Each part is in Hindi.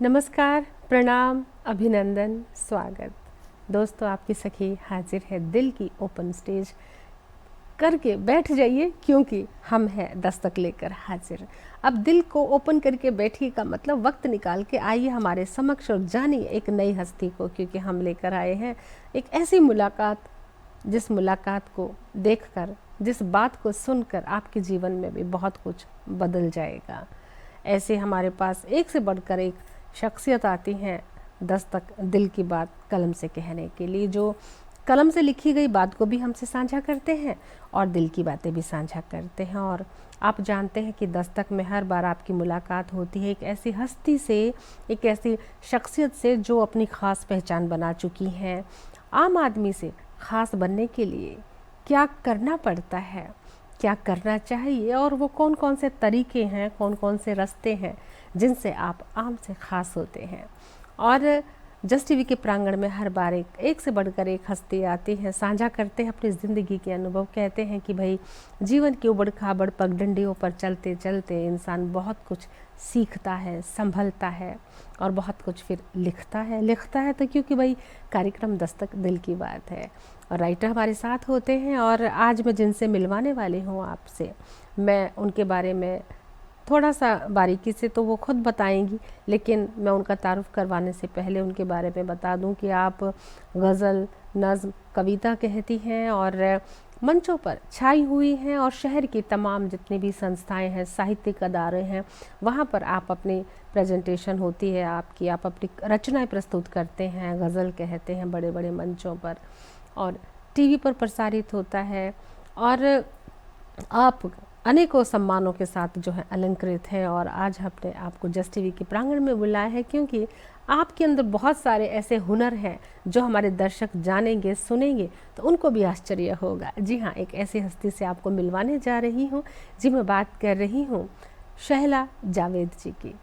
नमस्कार, प्रणाम, अभिनंदन, स्वागत। दोस्तों, आपकी सखी हाजिर है दिल की ओपन स्टेज करके। बैठ जाइए क्योंकि हम हैं दस्तक लेकर हाजिर। अब दिल को ओपन करके बैठिए का मतलब वक्त निकाल के आइए हमारे समक्ष और जानिए एक नई हस्ती को, क्योंकि हम लेकर आए हैं एक ऐसी मुलाकात जिस मुलाकात को देखकर, जिस बात को सुनकर आपके जीवन में भी बहुत कुछ बदल जाएगा। ऐसे हमारे पास एक से बढ़कर एक शख्सियत आती हैं दस्तक दिल की बात कलम से कहने के लिए, जो कलम से लिखी गई बात को भी हमसे साझा करते हैं और दिल की बातें भी साझा करते हैं। और आप जानते हैं कि दस्तक में हर बार आपकी मुलाकात होती है एक ऐसी हस्ती से, एक ऐसी शख्सियत से जो अपनी ख़ास पहचान बना चुकी हैं। आम आदमी से ख़ास बनने के लिए क्या करना पड़ता है, क्या करना चाहिए, और वो कौन कौन से तरीके हैं, कौन कौन से रास्ते हैं जिनसे आप आम से ख़ास होते हैं। और जस्ट टीवी के प्रांगण में हर बार एक से बढ़कर एक हस्ती आती है, साझा करते हैं अपनी ज़िंदगी के अनुभव। कहते हैं कि भाई जीवन की उबड़ खाबड़ पगडंडियों पर चलते चलते इंसान बहुत कुछ सीखता है, संभलता है और बहुत कुछ फिर लिखता है तो क्योंकि भाई कार्यक्रम दस्तक दिल की बात है और राइटर हमारे साथ होते हैं। और आज मैं जिनसे मिलवाने वाली हूँ आपसे, मैं उनके बारे में थोड़ा सा बारीकी से तो वो खुद बताएंगी, लेकिन मैं उनका तारुफ करवाने से पहले उनके बारे में बता दूं कि आप गज़ल, नज़्म, कविता कहती हैं और मंचों पर छाई हुई हैं और शहर की तमाम जितनी भी संस्थाएं हैं, साहित्यिक अदारे हैं, वहाँ पर आप अपनी प्रेजेंटेशन होती है आपकी, आप अपनी रचनाएं प्रस्तुत करते हैं, गज़ल कहते हैं बड़े बड़े मंचों पर और टीवी पर प्रसारित होता है। और आप अनेकों सम्मानों के साथ जो है अलंकृत है। और आज हमने आपको जस्ट टीवी के प्रांगण में बुलाया है क्योंकि आपके अंदर बहुत सारे ऐसे हुनर हैं जो हमारे दर्शक जानेंगे, सुनेंगे तो उनको भी आश्चर्य होगा। जी हाँ, एक ऐसी हस्ती से आपको मिलवाने जा रही हूँ। जी, मैं बात कर रही हूँ शहला जावेद जी की।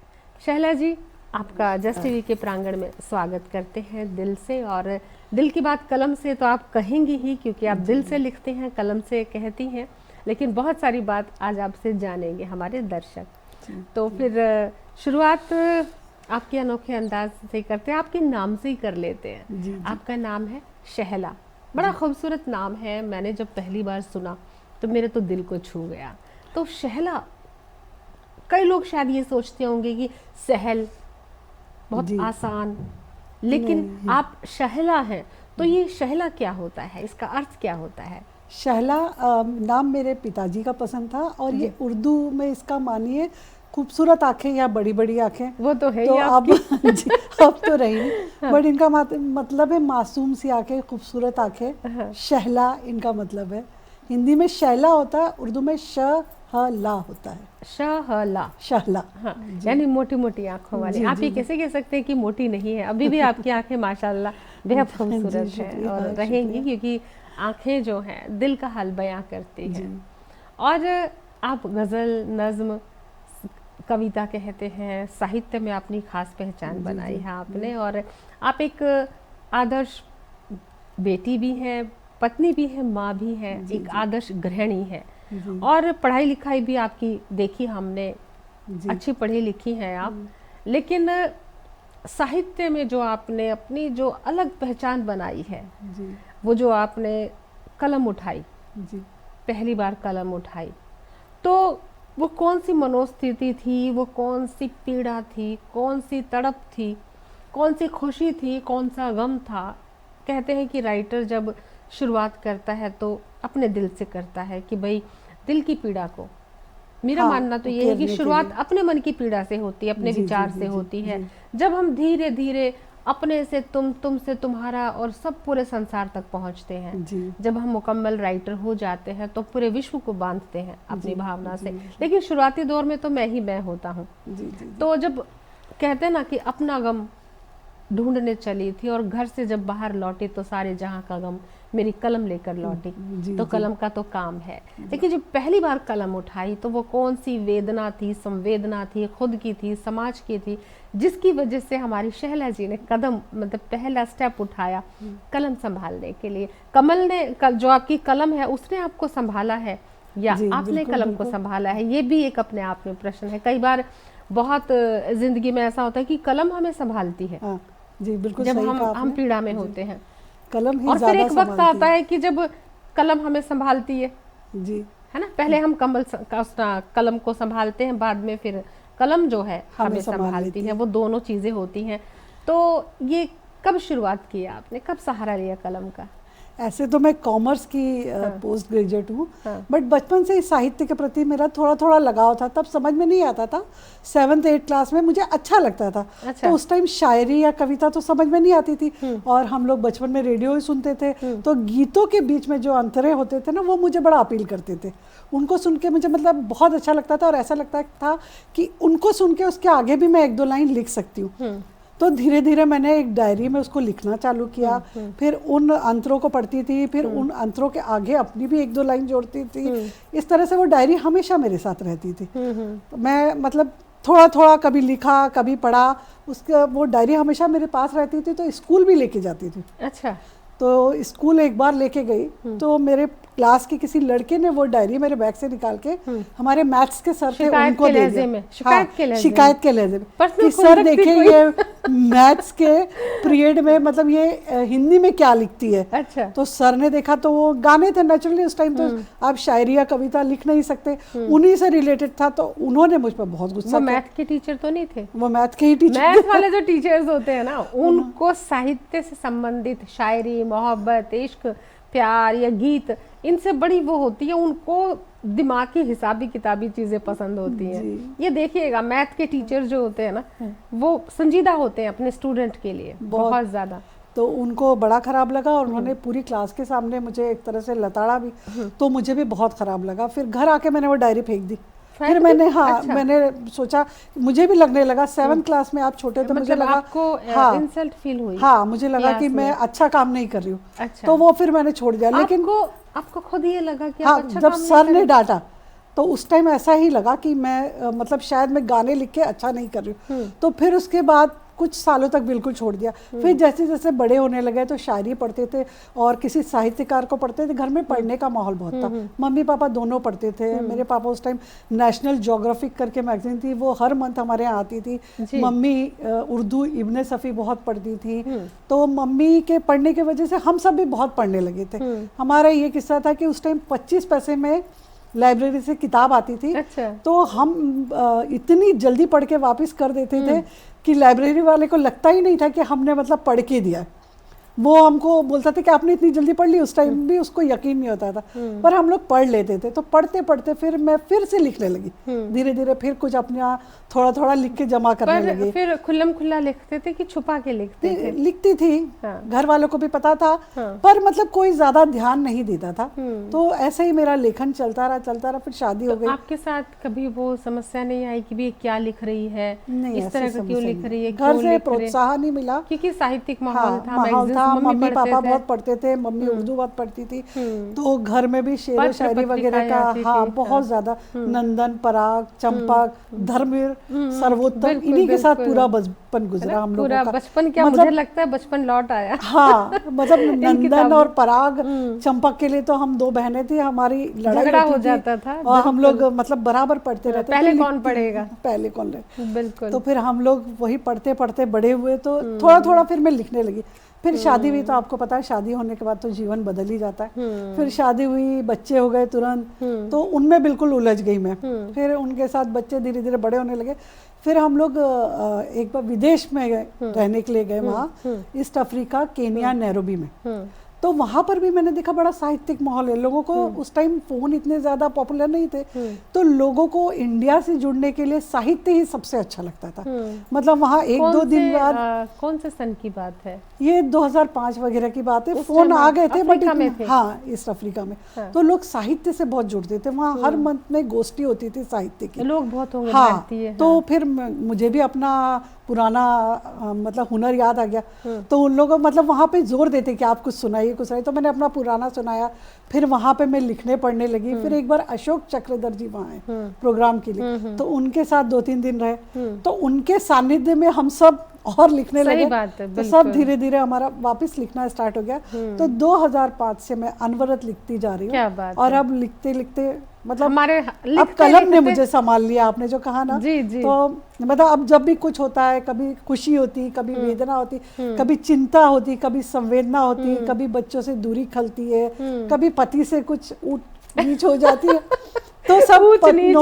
शहला जी, आपका जस्ट टीवी के प्रांगण में स्वागत करते हैं दिल से। और दिल की बात कलम से तो आप कहेंगी ही, क्योंकि आप दिल से लिखते हैं, कलम से कहती हैं, लेकिन बहुत सारी बात आज आपसे जानेंगे हमारे दर्शक। तो फिर शुरुआत आपके अनोखे अंदाज से करते हैं, आपके नाम से ही कर लेते हैं। जी। आपका नाम है शहला, बड़ा खूबसूरत नाम है। मैंने जब पहली बार सुना तो मेरे तो दिल को छू गया। तो शहला, कई लोग शायद ये सोचते होंगे कि सहल बहुत आसान, लेकिन आप शहला हैं, तो ये शहला क्या होता है, इसका अर्थ क्या होता है? शहला नाम मेरे पिताजी का पसंद था और ये उर्दू में इसका मानिए खूबसूरत आंखें या बड़ी बड़ी आंखें, वो तो है तो ही अब तो रही हाँ। बट इनका मतलब है मासूम सी आंखें, खूबसूरत आंखें। हाँ। शहला इनका मतलब है। हिंदी में शैला होता है, उर्दू में शहला होता है। शहला, शहला, हाँ, यानी मोटी मोटी आंखों वाली। आप ये कैसे कह सकते हैं कि मोटी नहीं है? अभी भी आपकी आंखें माशाल्लाह बेहद खूबसूरत है और रहेंगी, क्योंकि आंखें जो हैं दिल का हाल बयां करती हैं। और आप गज़ल, नज़्म, कविता कहते हैं, साहित्य में अपनी खास पहचान बनाई है आपने। और आप एक आदर्श बेटी भी हैं, पत्नी भी हैं, माँ भी हैं, एक आदर्श गृहिणी है। और पढ़ाई लिखाई भी आपकी देखी हमने, अच्छी पढ़ी लिखी हैं आप। लेकिन साहित्य में जो आपने अपनी जो अलग पहचान बनाई है, वो जो आपने कलम उठाई, पहली बार कलम उठाई, तो वो कौन सी मनोस्थिति थी, वो कौन सी पीड़ा थी, कौन सी तड़प थी, कौन सी खुशी थी, कौन सा गम था? कहते हैं कि राइटर जब शुरुआत करता है तो अपने दिल से करता है कि भाई दिल की पीड़ा को, मेरा मानना तो ये है कि शुरुआत अपने मन की पीड़ा से होती है, अपने विचार से होती है। जब हम धीरे धीरे अपने से तुम से तुम्हारा और सब पूरे संसार तक पहुंचते हैं, जब हम मुकम्मल राइटर हो जाते हैं तो पूरे विश्व को बांधते हैं अपनी भावना से। लेकिन शुरुआती दौर में तो मैं ही मैं होता हूँ। तो जब कहते हैं ना कि अपना गम ढूंढने चली थी और घर से जब बाहर लौटी तो सारे जहां का गम मेरी कलम लेकर लौटी, तो कलम का तो काम है। लेकिन जब पहली बार कलम उठाई तो वो कौन सी वेदना थी, संवेदना थी, खुद की थी, समाज की थी, जिसकी वजह से हमारी शहला जी ने कदम, मतलब पहला स्टेप उठाया कलम संभालने के लिए? कमल ने, जो आपकी कलम है उसने आपको संभाला है या आपने कलम को संभाला है? ये भी एक अपने आप में प्रश्न है। कई बार बहुत जिंदगी में ऐसा होता है कि कलम हमें संभालती है। हाँ जी, बिल्कुल जब सही कहा हम आपने। पीड़ा में होते हैं, कलम ही और फिर ज़्यादा एक वक्त संभालती आता है कि जब कलम हमें संभालती है जी, है ना। पहले हम कलम को संभालते हैं, बाद में फिर कलम जो है हमें संभाल संभालती लेती है। वो दोनों चीजें होती हैं। तो ये कब शुरुआत की आपने, कब सहारा लिया कलम का? ऐसे तो मैं कॉमर्स की पोस्ट ग्रेजुएट हूँ, बट बचपन से ही साहित्य के प्रति मेरा थोड़ा थोड़ा लगाव था। तब समझ में नहीं आता था, 7th-8th क्लास में मुझे अच्छा लगता था। अच्छा। तो उस टाइम शायरी या कविता तो समझ में नहीं आती थी, और हम लोग बचपन में रेडियो ही सुनते थे, तो गीतों के बीच में जो अंतरे होते थे ना, वो मुझे बड़ा अपील करते थे। उनको सुन के मुझे मतलब बहुत अच्छा लगता था, और ऐसा लगता था कि उनको सुन के उसके आगे भी मैं 1-2 लाइन लिख सकती हूँ। तो धीरे धीरे मैंने एक डायरी में उसको लिखना चालू किया, फिर उन अंतरों को पढ़ती थी, फिर उन अंतरों के आगे अपनी भी 1-2 लाइन जोड़ती थी। इस तरह से वो डायरी हमेशा मेरे साथ रहती थी। तो मैं मतलब थोड़ा थोड़ा कभी लिखा, कभी पढ़ा, उसका वो डायरी हमेशा मेरे पास रहती थी। तो स्कूल भी लेके जाती थी। अच्छा। तो स्कूल एक बार लेके गई, तो मेरे क्लास के किसी लड़के ने वो डायरी मेरे बैग से निकाल के हमारे मैथ्स के सर थे उनको दे दिया। शिकायत के लहजे में, शिकायत के लहजे में कि पर्सनल सर देखिए ये मैथ्स के पीरियड में मतलब ये हिंदी में क्या लिखती है। अच्छा। तो सर ने देखा, तो वो गाने थे नेचुरली उस टाइम, तो आप शायरी या कविता लिख नहीं सकते, उन्हीं से रिलेटेड था। तो उन्होंने मुझ पर बहुत गुस्सा वो मैथ के टीचर तो नहीं थे? वो मैथ के ही टीचर। मैथ वाले जो टीचर्स होते हैं ना, उनको साहित्य से संबंधित शायरी, मोहब्बत, इश्क, प्यार या गीत, इनसे बड़ी वो होती है, उनको दिमाग की हिसाबी किताबी चीजें पसंद होती हैं। ये देखिएगा, मैथ के टीचर जो होते हैं ना, वो संजीदा होते हैं अपने स्टूडेंट के लिए बहुत ज्यादा। तो उनको बड़ा खराब लगा, और उन्होंने पूरी क्लास के सामने मुझे एक तरह से लताड़ा भी। तो मुझे भी बहुत खराब लगा। फिर घर आके मैंने वो डायरी फेंक दी। फिर मैंने अच्छा। मैंने सोचा, मुझे भी लगने लगा 7th क्लास में, आप छोटे तो मुझे लगा आपको इंसल्ट फील हुई? मुझे लगा कि मैं अच्छा काम नहीं कर रही हूँ। अच्छा। तो वो फिर मैंने छोड़ दिया। लेकिन आपको खुद ये लगा कि आप अच्छा जब काम सर नहीं ने डांटा, तो उस टाइम ऐसा ही लगा कि मैं मतलब शायद मैं गाने लिख के अच्छा नहीं कर रही हूँ। तो फिर उसके बाद कुछ सालों तक बिल्कुल छोड़ दिया। फिर जैसे जैसे बड़े होने लगे तो शायरी पढ़ते थे, और किसी साहित्यकार को पढ़ते थे। घर में पढ़ने का माहौल बहुत था। मम्मी पापा दोनों पढ़ते थे। मेरे पापा उस टाइम नेशनल ज्योग्राफिक करके मैगजीन थी, वो हर मंथ हमारे यहाँ आती थी। मम्मी उर्दू इब्ने सफ़ी बहुत पढ़ती थी। तो मम्मी के पढ़ने की वजह से हम सब भी बहुत पढ़ने लगे थे। हमारा ये किस्सा था कि उस टाइम 25 पैसे में लाइब्रेरी से किताब आती थी। अच्छा। तो हम इतनी जल्दी पढ़ के वापस कर देते थे कि लाइब्रेरी वाले को लगता ही नहीं था कि हमने मतलब पढ़ के दिया। वो हमको बोलता था कि आपने इतनी जल्दी पढ़ ली। उस टाइम भी उसको यकीन नहीं होता था, पर हम लोग पढ़ लेते थे। तो पढ़ते पढ़ते फिर मैं फिर से लिखने लगी। धीरे धीरे फिर कुछ अपना थोड़ा थोड़ा लिख के जमा करने लगी। फिर खुल्लम खुल्ला लिखते थे कि छुपा के लिखते थे? लिखती थी। घर वालों को भी पता था, पर मतलब कोई ज्यादा ध्यान नहीं देता था। तो ऐसे ही मेरा लेखन चलता रहा। फिर शादी हो गई। आपके साथ कभी वो समस्या नहीं आई कि भी क्या लिख रही है, इस तरह का क्यों लिख रही है? घर से प्रोत्साहन नहीं मिला, क्योंकि साहित्यिक माहौल था। मम्मी पापा बहुत पढ़ते थे। मम्मी उर्दू बहुत पढ़ती थी, तो घर में भी शेर शायरी वगैरह का बहुत ज्यादा, नंदन, पराग, चंपक, धर्मवीर, सर्वोत्तम, इन्हीं के साथ पूरा बचपन गुजरा हम लोगों का। बचपन क्या, मुझे लगता है बचपन लौट आया। मतलब नंदन और पराग, चंपक के लिए तो हम 2 बहनें थी, हमारी लड़ाई हो जाता था, और हम लोग मतलब बराबर पढ़ते रहते। पहले कौन पढ़ेगा, पहले कौन रहे। बिल्कुल। तो फिर हम लोग वही पढ़ते पढ़ते बड़े हुए। तो थोड़ा थोड़ा फिर मैं लिखने लगी। फिर शादी हुई, तो आपको पता है शादी होने के बाद तो जीवन बदल ही जाता है। फिर शादी हुई, बच्चे हो गए तुरंत, तो उनमें बिल्कुल उलझ गई मैं। फिर उनके साथ बच्चे धीरे धीरे बड़े होने लगे। फिर हम लोग एक बार विदेश में गए, रहने के लिए गए, वहाँ ईस्ट अफ्रीका, केनिया, नैरोबी में। तो वहाँ पर भी मैंने देखा बड़ा साहित्यिक माहौल है। लोगों को उस टाइम फोन इतने ज़्यादा पॉपुलर नहीं थे, तो लोगों को इंडिया से जुड़ने के लिए साहित्य ही सबसे अच्छा लगता था। मतलब वहाँ 1-2 दिन बाद, कौन से सन की बात है ये 2005 वगैरह की बात है। फोन आ गए थे, बट हाँ, ईस्ट अफ्रीका में। तो लोग साहित्य से बहुत जुड़ते थे। वहाँ हर मंथ में गोष्ठी होती थी साहित्य की। लोग बहुत होंगे। तो फिर मुझे भी अपना पुराना मतलब हुनर याद आ गया। तो उन लोगों मतलब वहाँ पे जोर देते कि आप कुछ सुनाइए कुछ सुनाइए। तो मैंने अपना पुराना सुनाया। फिर वहाँ पे मैं लिखने पढ़ने लगी। फिर एक बार अशोक चक्रधर जी वहाँ आए प्रोग्राम के लिए, तो उनके साथ 2-3 दिन रहे। तो उनके सानिध्य में हम सब और लिखने सही लगे बात है, तो बिल्कुल। सब धीरे धीरे हमारा वापस लिखना स्टार्ट हो गया। तो 2005 से मैं अनवरत लिखती जा रही क्या हूँ बात और है। अब लिखते लिखते मतलब हमारे अब लिखते कलम ने लिखते मुझे संभाल लिया, आपने जो कहा ना। जी जी। तो मतलब अब जब भी कुछ होता है, कभी खुशी होती, कभी वेदना होती, कभी चिंता होती, कभी संवेदना होती, कभी बच्चों से दूरी खलती है, कभी पति से कुछ ऊंच नीच हो जाती है, तो सब ऊंच नीच।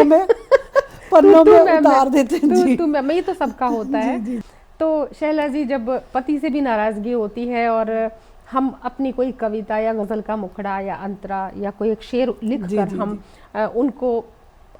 पन्नों में उतार देते हैं। जी मैं ये तो सबका होता है। जी। तो शैला जी, जब पति से भी नाराजगी होती है और हम अपनी कोई कविता या गजल का मुखड़ा या अंतरा या कोई एक शेर लिख जी, कर जी, हम उनको,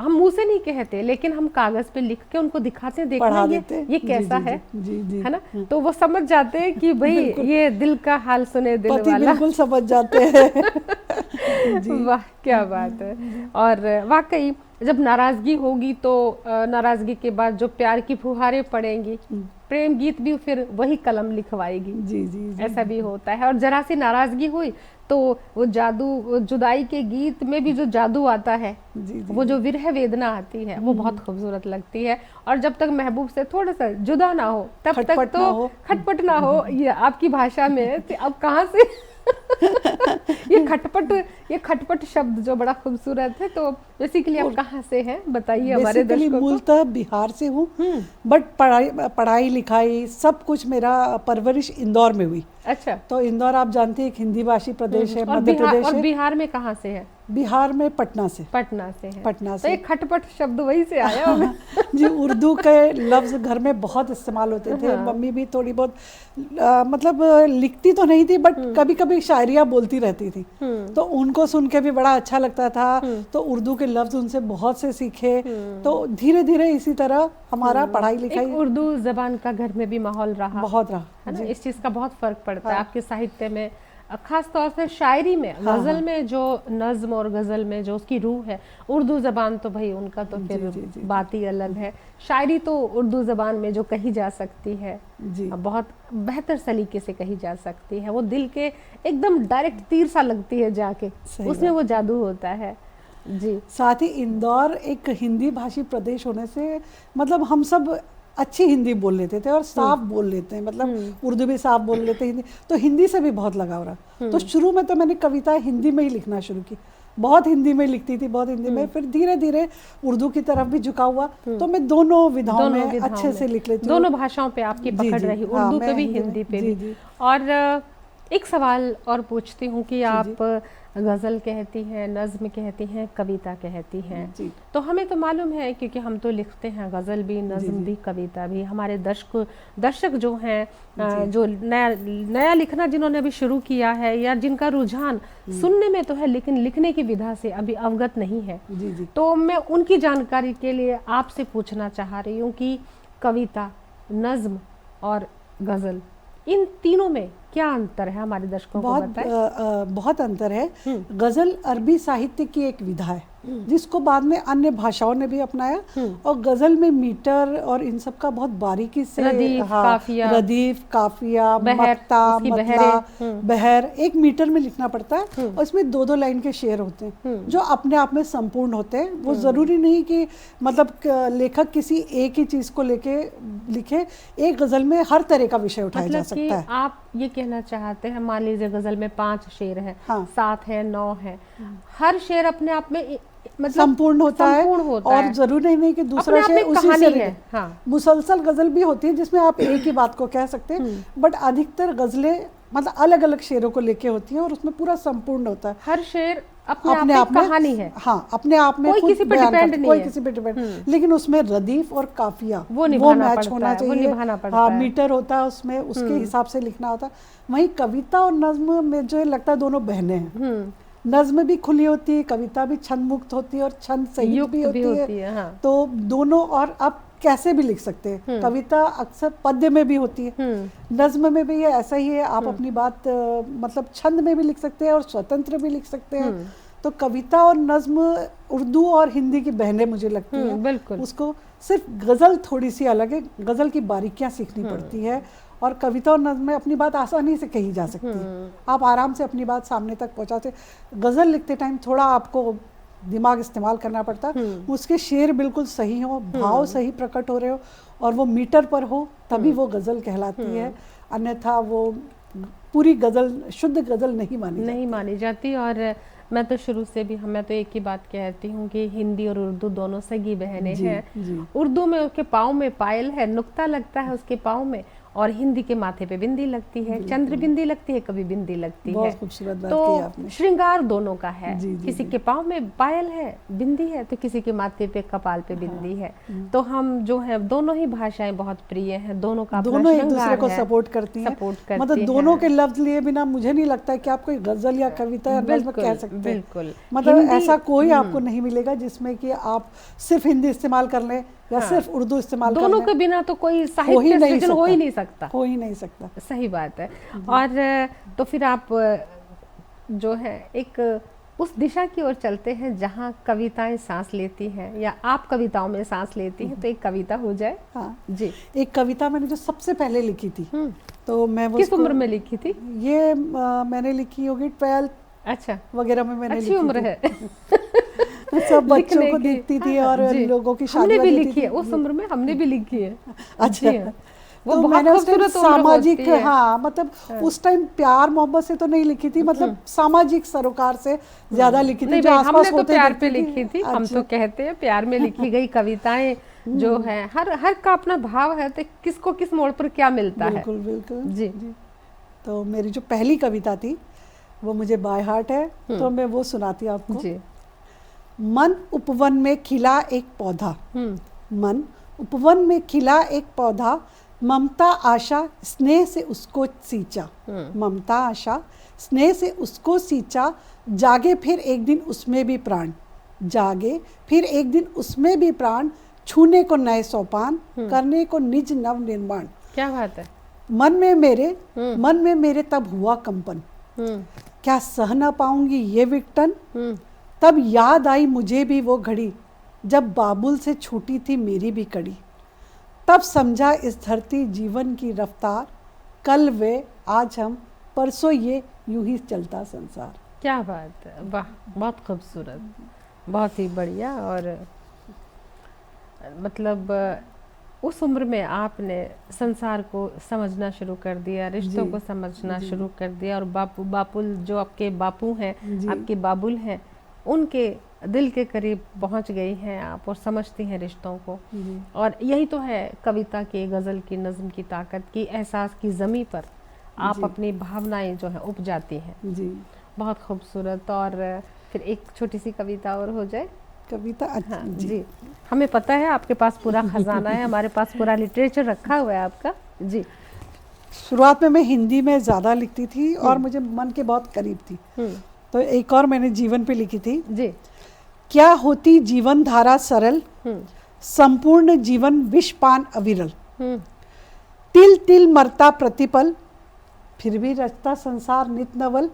हम मुंह से नहीं कहते लेकिन हम कागज पे लिख के उनको दिखाते हैं, देखना पढ़ा ये देते हैं। ये जी, कैसा जी, है। जी जी है ना, तो वो समझ जाते हैं कि भाई ये दिल का हाल सुने दिल पति वाला। बिल्कुल समझ जाते हैं। जी वाह क्या बात है। और वाकई जब नाराजगी होगी तो नाराजगी के बाद जो प्यार की फुहारें पड़ेंगी, प्रेम गीत भी फिर वही कलम लिखवाएगी। जी जी ऐसा भी होता है। और जरा सी नाराजगी हुई तो वो जादू, वो जुदाई के गीत में भी जो जादू आता है, जी वो जो विरह वेदना आती है वो बहुत खूबसूरत लगती है। और जब तक महबूब से थोड़ा सा जुदा ना हो तब तक खटपट ना तो हो। खटपट ना हो, ये आपकी भाषा में तो अब कहाँ से ये खटपट शब्द जो बड़ा खूबसूरत है। तो बेसिकली आप कहाँ से हैं बताइए हमारे बेसिकली दर्शकों को। मूलतः बिहार से हूँ, बट पढ़ाई लिखाई सब कुछ मेरा परवरिश इंदौर में हुई। अच्छा। तो इंदौर आप जानते हैं एक हिंदी भाषी प्रदेश है, और मध्य प्रदेश है। बिहार में कहाँ से है? बिहार में पटना से। पटना से है। पटना तो से। एक खटपट शब्द वही से आया होगा। जी, उर्दू के लफ्ज घर में बहुत इस्तेमाल होते थे। मम्मी भी थोड़ी बहुत मतलब लिखती तो नहीं थी, बट कभी कभी शायरियाँ बोलती रहती थी, तो उनको सुन के भी बड़ा अच्छा लगता था। तो उर्दू के लफ्ज उनसे बहुत से सीखे। तो धीरे धीरे इसी तरह हमारा पढ़ाई लिखाई, एक उर्दू जबान का घर में भी माहौल रहा बहुत रहा है ना। जी। इस चीज का बहुत फर्क पड़ता है आपके साहित्य में, खास तौर से शायरी में, गजल में जो नज्म और गजल में जो उसकी रूह है। उर्दू जबान तो भाई उनका तो फिर बात ही अलग है। शायरी तो उर्दू जबान में जो कही जा सकती है जी, बहुत बेहतर सलीके से कही जा सकती है। वो दिल के एकदम डायरेक्ट तीर सा लगती है जाके, उसमें वो जादू होता है। जी। साथ ही इंदौर एक हिंदी भाषी प्रदेश होने से मतलब हम सब अच्छी हिंदी बोल लेते थे और साफ बोल लेते हैं, मतलब उर्दू भी साफ बोल लेते हैं, हिंदी तो हिंदी से भी बहुत लगाव रहा। तो शुरू में तो मैंने कविताएं हिंदी में ही लिखना शुरू की, बहुत हिंदी में लिखती थी, बहुत हिंदी में। फिर धीरे धीरे उर्दू की तरफ भी झुका हुआ, तो मैं दोनों विधाओं में अच्छे से लिख लेती हूँ। दोनों भाषाओं पे आपकी पकड़ रही, उर्दू पे भी हिंदी पे भी। और एक सवाल और पूछती हूँ कि आप गज़ल कहती हैं, नज़्म कहती हैं, कविता कहती हैं, तो हमें तो मालूम है क्योंकि हम तो लिखते हैं गज़ल भी, नज़्म भी, कविता भी। हमारे दर्शक जो हैं, जो नया लिखना जिन्होंने अभी शुरू किया है या जिनका रुझान सुनने में तो है लेकिन लिखने की विधा से अभी अवगत नहीं है, तो मैं उनकी जानकारी के लिए आपसे पूछना चाह रही हूँ कि कविता, नज़्म और गज़ल, इन तीनों में क्या अंतर है, हमारे दर्शकों को बताएं। बहुत अंतर है। गज़ल अरबी साहित्य की एक विधा है जिसको बाद में अन्य भाषाओं ने भी अपनाया, और गज़ल में मीटर और इन सब का बहुत बारीकी से रदीफ, काफिया, मक्ता, मतला, बहर एक मीटर में लिखना पड़ता है। और इसमें दो लाइन के शेर होते हैं जो अपने आप में संपूर्ण होते हैं। वो जरूरी नहीं कि मतलब लेखक किसी एक ही चीज को लेके लिखे, एक गज़ल में हर तरह का विषय उठाया जा सकता है। आप ये कहना चाहते हैं, मान लीजिए गज़ल में 5 शेर है, 7 है, 9 है, हर शेर अपने आप में मतलब संपूर्ण होता है और जरूरी नहीं कि दूसरा शेर उसी से है। मुसलसल गज़ल भी होती है जिसमें आप एक ही बात को कह सकते हैं, बट अधिकतर गज़लें मतलब अलग अलग शेरों को लेके होती हैं और उसमें पूरा संपूर्ण होता है। हर शेर अपने आप में कहानी है। हाँ, अपने आप में कोई किसी पे डिपेंड नहीं है, कोई किसी पे डिपेंड, लेकिन उसमें रदीफ और काफिया वो मैच होना चाहिए। हाँ, मीटर होता है उसमें, उसके हिसाब से लिखना होता है। वहीं कविता और नज्म में जो लगता है दोनों बहनें हैं। नज्म भी खुली होती है, कविता भी छंद मुक्त होती है और छंद संयुक्त भी होती है। हाँ। तो दोनों, और आप कैसे भी लिख सकते हैं। कविता अक्सर पद्य में भी होती है, नज्म में भी ये ऐसा ही है। आप अपनी बात मतलब छंद में भी लिख सकते हैं और स्वतंत्र भी लिख सकते हैं। तो कविता और नज्म उर्दू और हिंदी की बहनें मुझे लगती हैं। बिल्कुल। उसको सिर्फ गज़ल थोड़ी सी अलग है, गज़ल की बारीकियां सीखनी पड़ती है, और कविता और नज्म में अपनी बात आसानी से कही जा सकती है। आप आराम से अपनी बात सामने तक पहुंचाते। गज़ल लिखते टाइम थोड़ा आपको दिमाग इस्तेमाल करना पड़ता, उसके शेर बिल्कुल सही हो, भाव सही प्रकट हो रहे हो और वो मीटर पर हो, तभी वो गज़ल कहलाती है, अन्यथा वो पूरी गज़ल, शुद्ध गज़ल नहीं मानी जाती। और मैं तो शुरू से भी, मैं तो एक ही बात कहती हूँ कि हिंदी और उर्दू दोनों सगी बहनें हैं। उर्दू में उसके पाँव में पायल है, नुक्ता लगता है उसके पाँव में, और हिंदी के माथे पे बिंदी लगती है, चंद्र बिंदी लगती है, कभी बिंदी लगती है। बहुत खूबसूरत बात तो कही आपने। श्रृंगार दोनों का है, किसी जी। के पाँव में पायल है, बिंदी है, तो किसी के माथे पे, कपाल पे बिंदी है। तो हम जो है, दोनों ही भाषाएं बहुत प्रिय हैं, दोनों का दोनों एक दूसरे को सपोर्ट करती हैं, मतलब दोनों के लफ्ज लिए बिना मुझे नहीं लगता कि आप कोई गजल या कविता या नज़्म कह सकते हैं। बिल्कुल, मतलब ऐसा कोई आपको नहीं मिलेगा जिसमें कि आप सिर्फ हिंदी इस्तेमाल कर लें या सिर्फ उर्दू इस्तेमाल कर लें। दोनों के बिना तो कोई साहित्य सृजन हो ही नहीं सकता। हो ही नहीं सकता, सही बात है। और तो फिर आप जो है एक उस दिशा की ओर चलते हैं जहाँ कविताएं सांस लेती हैं, या आप कविताओं में सांस लेती हैं, तो एक कविता हो जाए। हाँ जी। एक कविता मैंने जो सबसे पहले लिखी थी, तो मैं किस उम्र में लिखी थी? ये मैंने लिखी होगी 12 अच्छा वगैरह में मैंने अच्छी उम्र है। सब बच्चों को देखती थी और लोगों की शादी हमने भी लिखी है उस उम्र में, हमने भी लिखी है। अच्छा, वो तो बहुत मैंने खूबसूरत सामाजिक, हाँ मतलब उस टाइम प्यार मोहब्बत से तो नहीं लिखी थी, मतलब सामाजिक सरोकार से ज्यादा लिखी थी, जो आसपास होते प्यार पे लिखी थी। हम तो कहते हैं प्यार में लिखी गई कविताएं जो है, हर का अपना भाव है, तो किसको किस मोड़ पर क्या मिलता है। बिल्कुल बिल्कुल जी। तो मेरी जो पहली कविता थी वो मुझे बाय हार्ट है, तो मैं वो सुनाती हूँ आपको जी। मन उपवन में खिला एक पौधा, मन उपवन में खिला एक पौधा, ममता आशा स्नेह से उसको सींचा, ममता आशा स्नेह से उसको सींचा, जागे फिर एक दिन उसमें भी प्राण, जागे फिर एक दिन उसमें भी प्राण, छूने को नए सोपान, करने को निज नव निर्माण। क्या बात है। मन में मेरे तब हुआ कंपन, क्या सह न पाऊंगी ये विघटन, तब याद आई मुझे भी वो घड़ी, जब बाबुल से छूटी थी मेरी भी कड़ी, तब समझा इस धरती जीवन की रफ्तार, कल वे आज हम परसों ये यूं ही चलता संसार। क्या बात है, वाह, बहुत खूबसूरत, बहुत ही बढ़िया। और मतलब उस उम्र में आपने संसार को समझना शुरू कर दिया, रिश्तों को समझना शुरू कर दिया, और बापुल जो आपके बापू हैं, आपके बाबुल हैं, उनके दिल के करीब पहुंच गई हैं आप, और समझती हैं रिश्तों को। और यही तो है कविता की, गज़ल की, नज़्म की ताकत की, एहसास की ज़मीं पर आप अपनी भावनाएं जो है उपजाती हैं। जी, बहुत खूबसूरत। और फिर एक छोटी सी कविता और हो जाए। कविता, हाँ जी, हमें पता है आपके पास पूरा खजाना है, हमारे पास पूरा लिटरेचर रखा हुआ है आपका। जी। शुरुआत में मैं हिंदी में ज़्यादा लिखती थी और मुझे मन के बहुत करीब थी, तो एक और मैंने जीवन पे लिखी थी जी। क्या होती जीवन धारा सरल, संपूर्ण जीवन विषपान अविरल, तिल तिल मरता प्रतिपल, फिर भी रचता संसार नित नवल,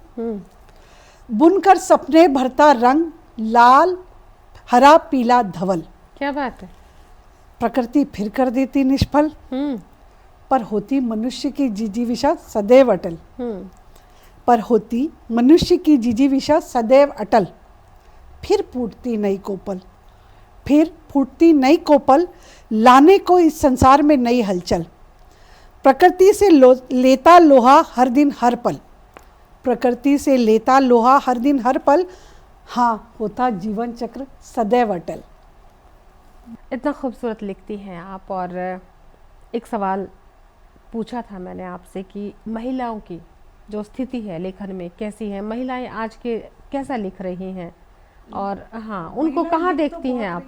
बुनकर सपने भरता रंग लाल हरा पीला धवल। क्या बात है। प्रकृति फिर कर देती निष्फल, पर होती मनुष्य की जिजीविषा सदैव अटल, पर होती मनुष्य की जिजीविषा सदैव अटल, फिर फूटती नई कोपल, फिर फूटती नई कोपल, लाने को इस संसार में नई हलचल, प्रकृति से लेता लोहा हर दिन हर पल, प्रकृति से लेता लोहा हर दिन हर पल, हाँ होता जीवन चक्र सदैव अटल। इतना खूबसूरत लिखती हैं आप। और एक सवाल पूछा था मैंने आपसे कि महिलाओं की जो स्थिति है लेखन में कैसी है, महिलाएं आज के कैसा लिख रही हैं, और हाँ उनको कहाँ देखती हैं आप?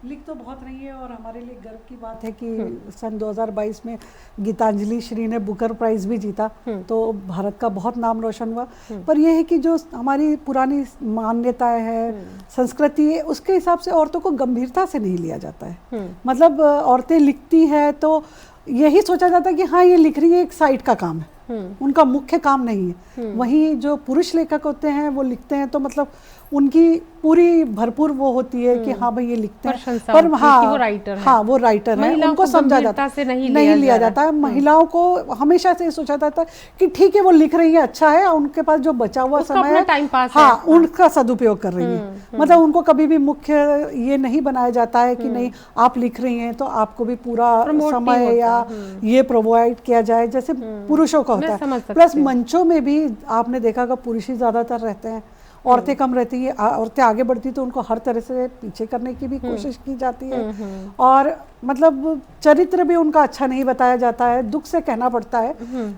लिख तो बहुत रही है, और हमारे लिए गर्व की बात है कि सन 2022 में गीतांजलि श्री ने बुकर प्राइज भी जीता, तो भारत का बहुत नाम रोशन हुआ। पर यह है कि जो हमारी पुरानी मान्यताएं हैं, संस्कृति है, उसके हिसाब से औरतों को गंभीरता से नहीं लिया जाता है। मतलब औरतें लिखती हैं तो यही सोचा जाता है कि हाँ ये लिख रही है, एक साइड का काम है, उनका मुख्य काम नहीं है। वहीं जो पुरुष लेखक होते हैं वो लिखते हैं तो मतलब उनकी पूरी भरपूर वो होती है कि हाँ भाई ये लिखते हैं, प्रशंसा पर होती है हाँ कि वो राइटर है। हाँ वो राइटर है, महिलाओं उनको को समझा गंभीरता जाता से नहीं लिया लिया जाता है। महिलाओं को हमेशा से ये सोचा जाता है कि ठीक है वो लिख रही है, अच्छा है, उनके पास जो बचा हुआ उसका समय अपना है टाइम पास हाँ है। उनका सदुपयोग कर रही है। मतलब उनको कभी भी मुख्य ये नहीं बनाया जाता है कि नहीं आप लिख रही हैं तो आपको भी पूरा Promote नहीं समय या होता। ये प्रोवाइड किया जाए जैसे पुरुषों का होता मैं है। समझ सकती प्लस हूँ। मंचों में भी आपने देखा कि पुरुष ही ज्यादातर रहते हैं, औरतें कम रहती है। औरतें आगे बढ़ती तो उनको हर तरह से पीछे करने की भी कोशिश की जाती है, और मतलब चरित्र भी उनका अच्छा नहीं बताया जाता है, दुख से कहना पड़ता है।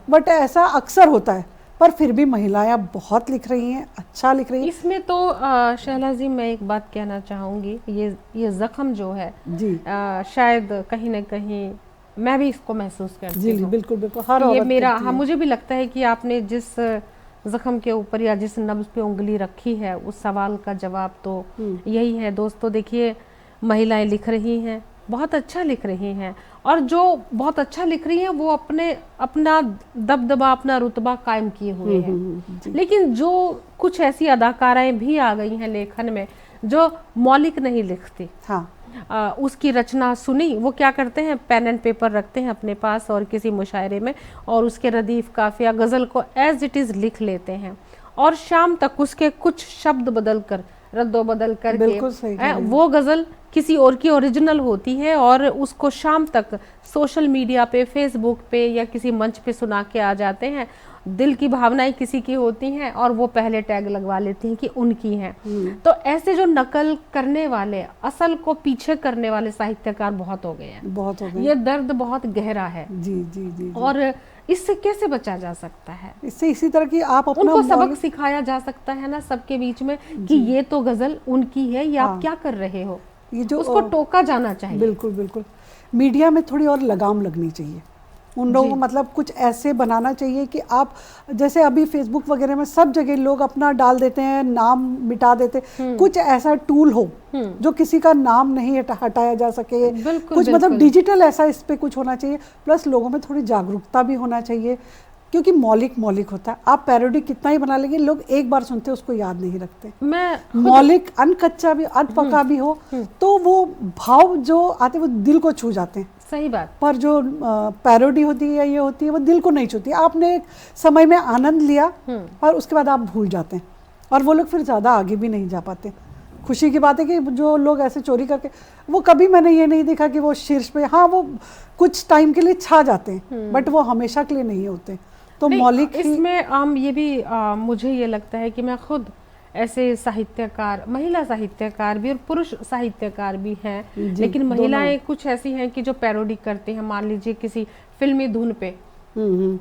बट ऐसा अक्सर होता है, पर फिर भी महिलाएं बहुत लिख रही हैं, अच्छा लिख रही हैं। इसमें तो शैला जी मैं एक बात कहना चाहूँगी, ये जख्म जो है जी शायद कहीं ना कहीं मैं भी इसको महसूस करती जी हूँ। बिल्कुल बिल्कुल, हर ये औरत मेरा करती हाँ है। मुझे भी लगता है कि आपने जिस जख्म के ऊपर या जिस नब्ज पे उंगली रखी है उस सवाल का जवाब तो यही है। दोस्तों देखिए, महिलाएं लिख रही हैं, बहुत अच्छा लिख रही हैं, और जो बहुत अच्छा लिख रही हैं वो अपना दबदबा, अपना रुतबा कायम किए हुए हैं। लेकिन जो कुछ ऐसी अदाकाराएं भी आ गई हैं लेखन में जो मौलिक नहीं लिखती। हाँ उसकी रचना सुनी, वो क्या करते हैं, पेन एंड पेपर रखते हैं अपने पास और किसी मुशायरे में, और उसके रदीफ काफिया गज़ल को एज इट इज़ लिख लेते हैं, और शाम तक उसके कुछ शब्द बदल कर, रद्दो बदल करके वो गज़ल किसी और की ओरिजिनल होती है, और उसको शाम तक सोशल मीडिया पे, फेसबुक पे या किसी मंच पे सुना के आ जाते हैं। दिल की भावनाएं किसी की होती हैं और वो पहले टैग लगवा लेती हैं कि उनकी हैं। तो ऐसे जो नकल करने वाले, असल को पीछे करने वाले साहित्यकार बहुत हो गए हैं, बहुत हो गए। ये दर्द बहुत गहरा है। जी जी जी, जी। और इससे कैसे बचा जा सकता है? इससे इसी तरह की आप अपना उनको सबक सिखाया जा सकता है ना सबके बीच में कि ये तो गजल उनकी है, ये आप क्या कर रहे हो, ये जो उसको टोका जाना चाहिए। बिल्कुल बिल्कुल, मीडिया में थोड़ी और लगाम लगनी चाहिए उन लोगों को, मतलब कुछ ऐसे बनाना चाहिए कि आप जैसे अभी फेसबुक वगैरह में सब जगह लोग अपना डाल देते हैं, नाम मिटा देते, कुछ ऐसा टूल हो जो किसी का नाम नहीं हटाया जा सके, कुछ मतलब डिजिटल ऐसा इस पे कुछ होना चाहिए। प्लस लोगों में थोड़ी जागरूकता भी होना चाहिए, क्योंकि मौलिक मौलिक होता है। आप पैरोडी कितना ही बना लेंगे, लोग एक बार सुनते उसको याद नहीं रखते। मौलिक अनकच्चा भी, अधपका भी हो तो वो भाव जो आते वो दिल को छू जाते हैं। सही बात। पर जो पैरोडी होती है या ये होती है वो दिल को नहीं छूती। आपने एक समय में आनंद लिया और उसके बाद आप भूल जाते हैं, और वो लोग फिर ज़्यादा आगे भी नहीं जा पाते। खुशी की बात है कि जो लोग ऐसे चोरी करके, वो कभी मैंने ये नहीं देखा कि वो शीर्ष पे, हाँ वो कुछ टाइम के लिए छा जाते हैं, बट वो हमेशा के लिए नहीं होते। तो मौलिक इसमें ये भी मुझे ये लगता है कि मैं खुद ऐसे साहित्यकार, महिला साहित्यकार भी और पुरुष साहित्यकार भी हैं, लेकिन महिलाएं कुछ ऐसी हैं कि जो पैरोडी करते हैं। मान लीजिए किसी फिल्मी धुन पे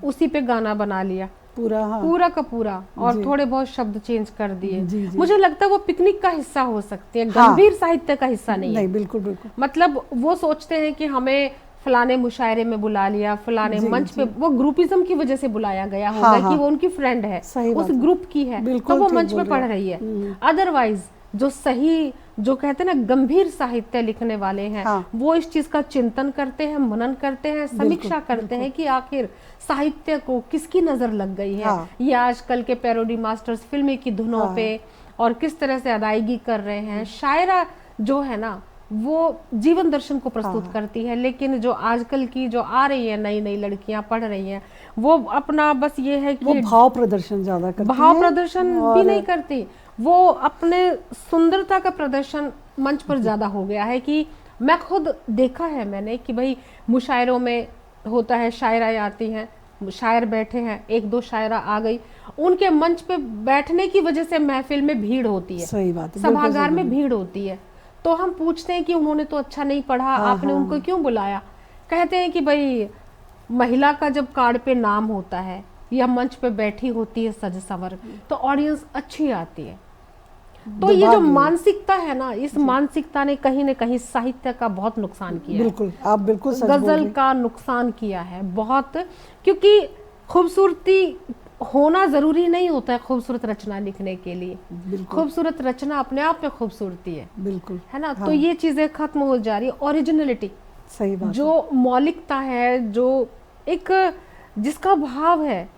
उसी पे गाना बना लिया पूरा, हाँ। पूरा का पूरा, और थोड़े बहुत शब्द चेंज कर दिए। मुझे लगता है वो पिकनिक का हिस्सा हो सकते हैं, गंभीर साहित्य का हिस्सा नहीं है। बिल्कुल बिल्कुल। मतलब वो सोचते हैं कि हमें फलाने मुशायरे में बुला लिया, फलाने मंच पे, वो ग्रुपिज्म की वजह से बुलाया गया होगा कि वो उनकी फ्रेंड है, उस ग्रुप की है, तो वो मंच पे पढ़ रही है। अदरवाइज जो सही, जो कहते हैं ना गंभीर साहित्य लिखने वाले हैं, वो इस चीज का चिंतन करते हैं, मनन करते हैं, समीक्षा करते हैं कि आखिर साहित्य को किसकी नजर लग गई है। ये आजकल के पैरोडी मास्टर्स फिल्मी की धुनों पे और किस तरह से अदायगी कर रहे हैं। शायरा जो है ना वो जीवन दर्शन को प्रस्तुत करती है, लेकिन जो आजकल की जो आ रही है नई नई लड़कियां पढ़ रही हैं, वो अपना बस ये है कि वो भाव प्रदर्शन ज्यादा करती हैं, भाव प्रदर्शन भी नहीं करती, वो अपने सुंदरता का प्रदर्शन मंच पर ज्यादा हो गया है। कि मैं खुद देखा है मैंने कि भाई मुशायरों में होता है, शायराएं आती हैं, शायर बैठे हैं, एक दो शायरा आ गई, उनके मंच पे बैठने की वजह से महफिल में भीड़ होती है, सही बात है, सभागार में भीड़ होती है। तो हम पूछते हैं कि उन्होंने तो अच्छा नहीं पढ़ा, आपने उनको क्यों बुलाया? कहते हैं कि भाई महिला का जब कार्ड पे नाम होता है या मंच पे बैठी होती है सज सवर, तो ऑडियंस अच्छी आती है। तो ये जो मानसिकता है ना, इस मानसिकता ने कहीं न कहीं साहित्य का बहुत नुकसान किया। बिल्कुल, आप बिल्कुल सच बोल रही हैं। गजल का नुकसान किया है बहुत, क्योंकि खूबसूरती होना जरूरी नहीं होता है खूबसूरत रचना लिखने के लिए। खूबसूरत रचना अपने आप में खूबसूरती है, बिल्कुल, है ना। तो ये चीजें खत्म हो जा रही है। ओरिजिनलिटी, सही बात, जो मौलिकता है, जो एक जिसका भाव है,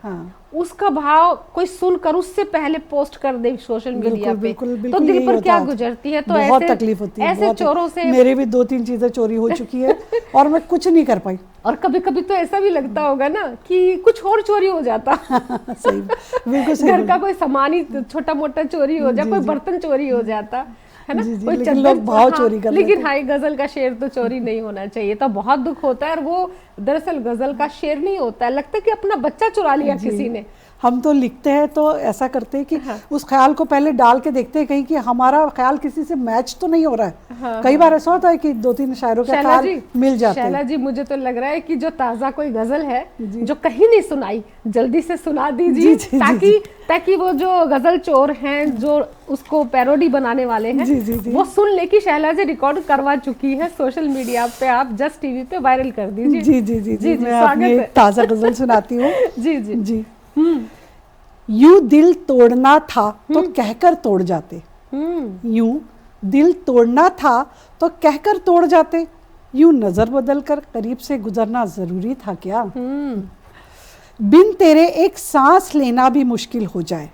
उसका भाव कोई सुनकर उससे पहले पोस्ट कर दे सोशल मीडिया पे, तो दिल पर क्या गुजरती है। तो बहुत ऐसे तकलीफ होती है, ऐसे चोरों से मेरे भी 2-3 चीजें चोरी हो चुकी है और मैं कुछ नहीं कर पाई। और कभी कभी तो ऐसा भी लगता होगा ना कि कुछ और चोरी हो जाता सही, बिल्कुल सही। घर का कोई सामान ही छोटा मोटा चोरी हो जाए, कोई बर्तन चोरी हो जाता है ना, कोई लेकिन लोग भाव चोरी कर लेकिन हाई गजल का शेर तो चोरी नहीं होना चाहिए। तो बहुत दुख होता है। और वो दरअसल गजल का शेर नहीं होता है, लगता है कि अपना बच्चा चुरा लिया किसी ने। हम तो लिखते हैं तो ऐसा करते हैं कि उस ख्याल को पहले डाल के देखते हैं कहीं कि हमारा ख्याल किसी से मैच तो नहीं हो रहा है। कई बार ऐसा होता है कि 2-3 शायरों के ख्याल मिल जाते हैं। शैला जी, मुझे तो लग रहा है कि जो ताज़ा कोई गजल है जो कहीं नहीं सुनाई, जल्दी से सुना दीजिए, ताकि वो जो गजल चोर हैं, जो उसको पैरोडी बनाने वाले हैं, वो सुन ले कि शैला जी रिकॉर्ड करवा चुकी है सोशल मीडिया पे। आप जस्ट टीवी पे वायरल कर दीजिए। जी जी जी जी, मैं अपनी ताज़ा गजल सुनाती हूँ। जी जी जी। यूं दिल तोड़ना था तो कहकर तोड़ जाते, यूं दिल तोड़ना था तो कहकर तोड़ जाते, यूं नजर बदल कर करीब से गुजरना जरूरी था क्या। बिन तेरे एक सांस लेना भी मुश्किल हो जाए,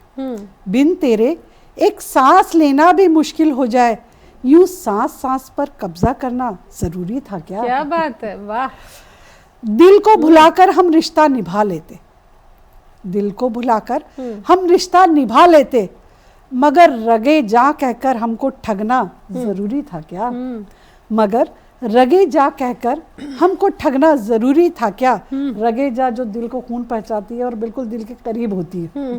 बिन तेरे एक सांस लेना भी मुश्किल हो जाए, यूं सांस सांस पर कब्जा करना जरूरी था क्या। क्या बात है, वाह। दिल को भुलाकर हम रिश्ता निभा लेते, दिल को भुलाकर हम रिश्ता निभा लेते, मगर रगे जा कहकर हमको ठगना जरूरी था क्या। मगर रगे जा कहकर हमको ठगना जरूरी था क्या। रगे जा जो दिल को खून पहुंचाती है और बिल्कुल दिल के करीब होती है,